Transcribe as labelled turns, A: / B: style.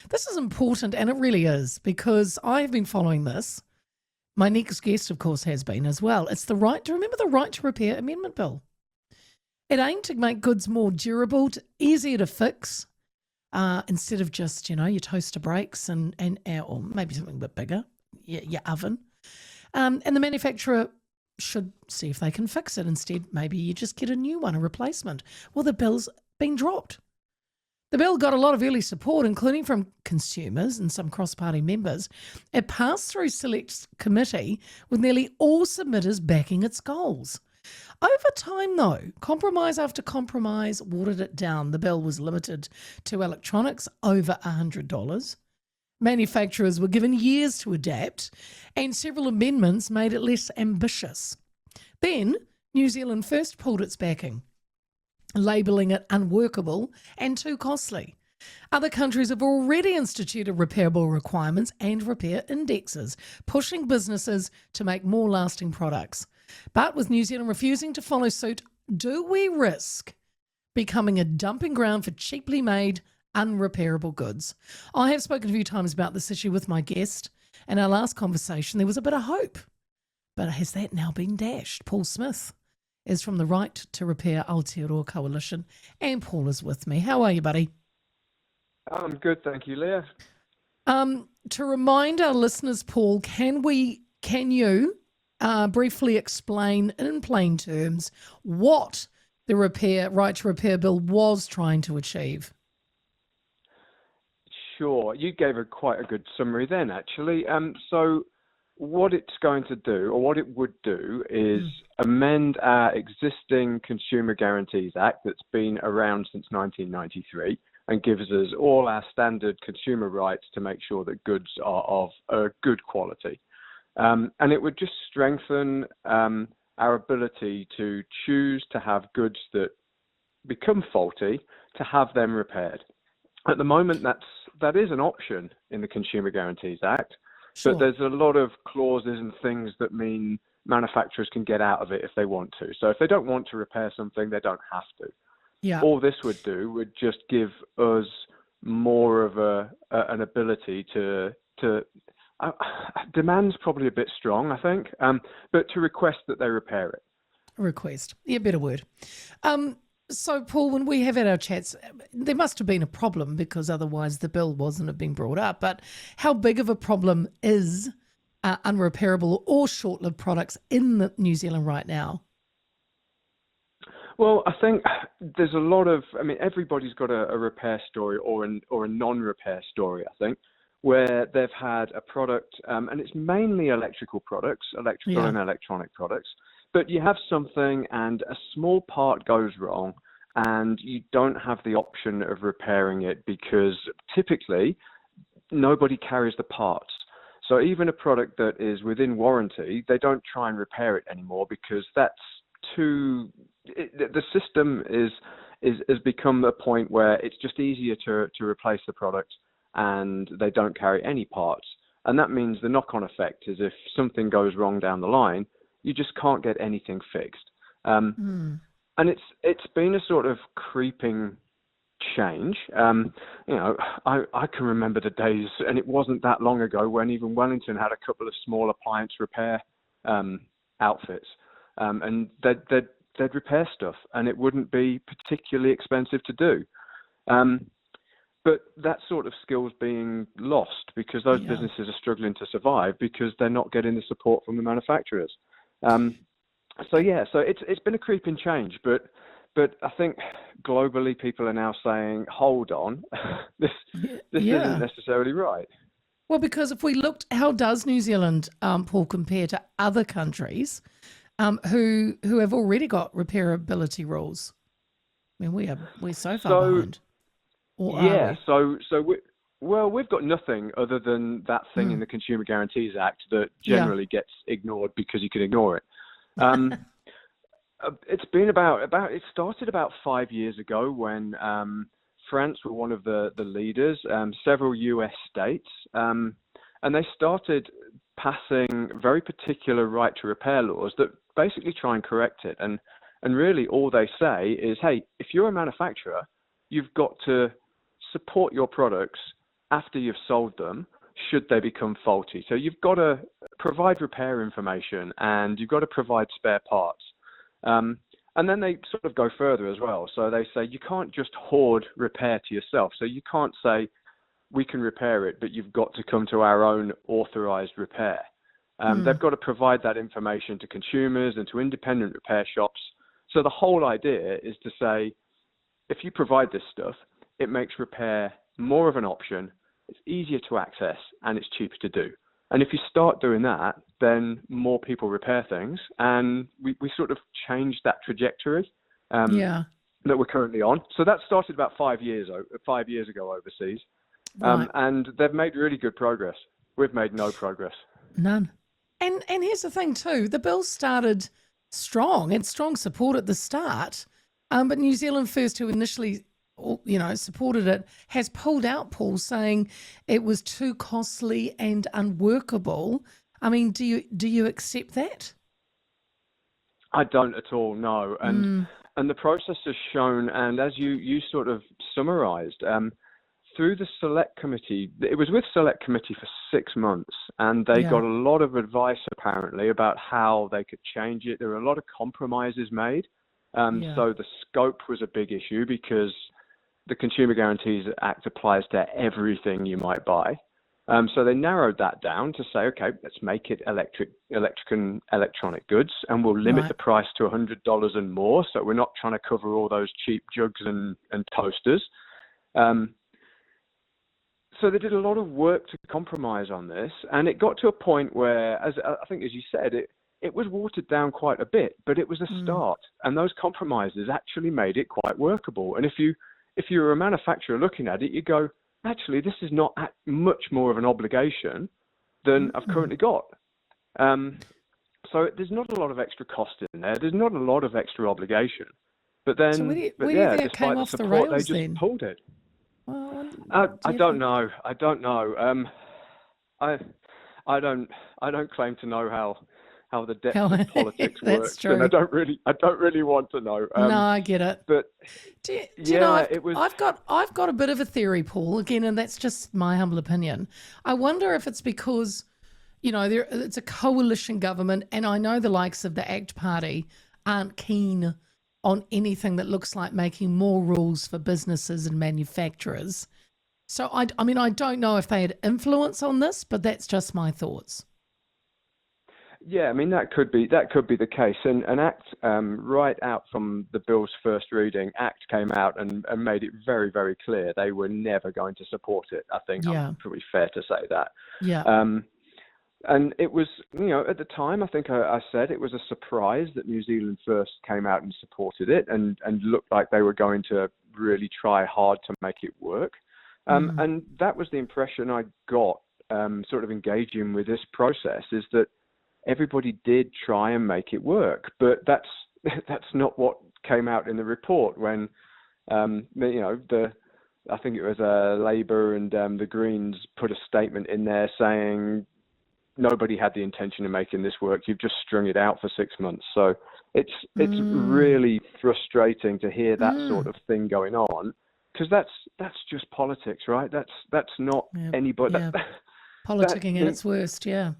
A: This is important, and it really is, because I have been following this. My next guest, of course, has been as well. It's the right to repair amendment bill. It aimed to make goods more durable, easier to fix, instead of just, your toaster breaks and or maybe something a bit bigger, your oven. And the manufacturer should see if they can fix it. Instead, maybe you just get a new one, a replacement. Well, the bill's been dropped. The bill got a lot of early support, including from consumers and some cross-party members. It passed through Select Committee with nearly all submitters backing its goals. Over time, though, compromise after compromise watered it down. The bill was limited to electronics over $100. Manufacturers were given years to adapt, and several amendments made it less ambitious. Then, New Zealand first pulled its backing, labelling it unworkable and too costly. Other countries have already instituted repairable requirements and repair indexes, pushing businesses to make more lasting products. But with New Zealand refusing to follow suit, do we risk becoming a dumping ground for cheaply made, unrepairable goods? I have spoken a few times about this issue with my guest. In our last conversation, there was a bit of hope. But has that now been dashed? Paul Smith is from the Right to Repair Aotearoa Coalition, and Paul is with me. How are you, buddy?
B: I'm good, thank you, Leah.
A: To remind our listeners, Paul, can you briefly explain in plain terms what the Right to Repair Bill was trying to achieve?
B: Sure, you gave quite a good summary then, actually. So what it's going to do, or what it would do, is amend our existing Consumer Guarantees Act that's been around since 1993 and gives us all our standard consumer rights to make sure that goods are of a good quality. And it would just strengthen our ability to choose to have goods that become faulty, to have them repaired. At the moment, that is an option in the Consumer Guarantees Act, sure. But there's a lot of clauses and things that mean manufacturers can get out of it if they want to. So if they don't want to repair something, they don't have to.
A: Yeah.
B: All this would do would just give us more of an ability to demand's probably a bit strong, I think, but to request that they repair it.
A: Request, yeah, better word. So, Paul, when we have had our chats, there must have been a problem because otherwise the bill wasn't have been brought up. But how big of a problem is unrepairable or short-lived products in New Zealand right now?
B: Well, I think there's a lot of, everybody's got a repair story or a non-repair story, I think, where they've had a product, and it's mainly electrical and electronic products, but you have something and a small part goes wrong and you don't have the option of repairing it because typically nobody carries the parts. So even a product that is within warranty, they don't try and repair it anymore because the system has become a point where it's just easier to replace the product and they don't carry any parts. And that means the knock-on effect is if something goes wrong down the line, you just can't get anything fixed. And it's been a sort of creeping change. I can remember the days, and it wasn't that long ago, when even Wellington had a couple of small appliance repair outfits. And they'd repair stuff, and it wouldn't be particularly expensive to do. But that sort of skill's being lost because those businesses are struggling to survive because they're not getting the support from the manufacturers. So it's been a creeping change, but I think globally people are now saying, hold on, this isn't necessarily right.
A: Well, because if we looked, how does New Zealand, Paul, compare to other countries who have already got repairability rules? I mean, we're so far behind.
B: We've got nothing other than that thing in the Consumer Guarantees Act that generally gets ignored because you can ignore it. It's been it started about 5 years ago when France were one of the leaders, several US states, and they started passing very particular right to repair laws that basically try and correct it. And really all they say is, hey, if you're a manufacturer, you've got to support your products after you've sold them, should they become faulty. So you've got to provide repair information and you've got to provide spare parts. And then they sort of go further as well. So they say you can't just hoard repair to yourself. So you can't say we can repair it, but you've got to come to our own authorized repair. They've got to provide that information to consumers and to independent repair shops. So the whole idea is to say, if you provide this stuff, it makes repair more of an option, it's easier to access, and it's cheaper to do. And if you start doing that, then more people repair things, and we sort of changed that trajectory that we're currently on. So that started about 5 years ago overseas,
A: Right.
B: and they've made really good progress. We've made no progress.
A: None. And here's the thing too, the bill started strong and strong support at the start, but New Zealand First, who initially supported it, has pulled out, Paul, saying it was too costly and unworkable. I mean, do you accept that?
B: I don't at all, no. And the process has shown, and as you sort of summarised, through the Select Committee, it was with Select Committee for 6 months, and they got a lot of advice apparently about how they could change it. There were a lot of compromises made. So the scope was a big issue because the Consumer Guarantees Act applies to everything you might buy. So they narrowed that down to say, okay, let's make it electric and electronic goods, and we'll limit the price to $100 and more. So we're not trying to cover all those cheap jugs and toasters. So they did a lot of work to compromise on this, and it got to a point where, as I think, as you said, it was watered down quite a bit, but it was a start, and those compromises actually made it quite workable. And if you're a manufacturer looking at it, you go, actually, this is not much more of an obligation than I've currently got. So there's not a lot of extra cost in there. There's not a lot of extra obligation. But then,
A: so where do you think it came off the rails,
B: they just
A: then?
B: pulled it.
A: Well,
B: I don't know. I don't know. I don't claim to know how the depths of politics works,
A: true.
B: and I don't really want to know.
A: No, I get it.
B: But
A: do you know, I've got a bit of a theory, Paul. Again, and that's just my humble opinion. I wonder if it's because, it's a coalition government, and I know the likes of the ACT Party aren't keen on anything that looks like making more rules for businesses and manufacturers. So I mean, I don't know if they had influence on this, but that's just my thoughts.
B: Yeah, I mean, that could be the case. And ACT, right out from the bill's first reading, ACT came out and made it very, very clear they were never going to support it. I think I'm pretty fair to say that.
A: Yeah.
B: And it was, at the time, I think I said it was a surprise that New Zealand First came out and supported it and looked like they were going to really try hard to make it work. And that was the impression I got sort of engaging with this process, is that everybody did try and make it work. But that's not what came out in the report when, I think it was Labour and the Greens put a statement in there saying, nobody had the intention of making this work. You've just strung it out for 6 months. So it's really frustrating to hear that sort of thing going on, because that's just politics, right? That's not anybody.
A: Politicking at its worst, yeah.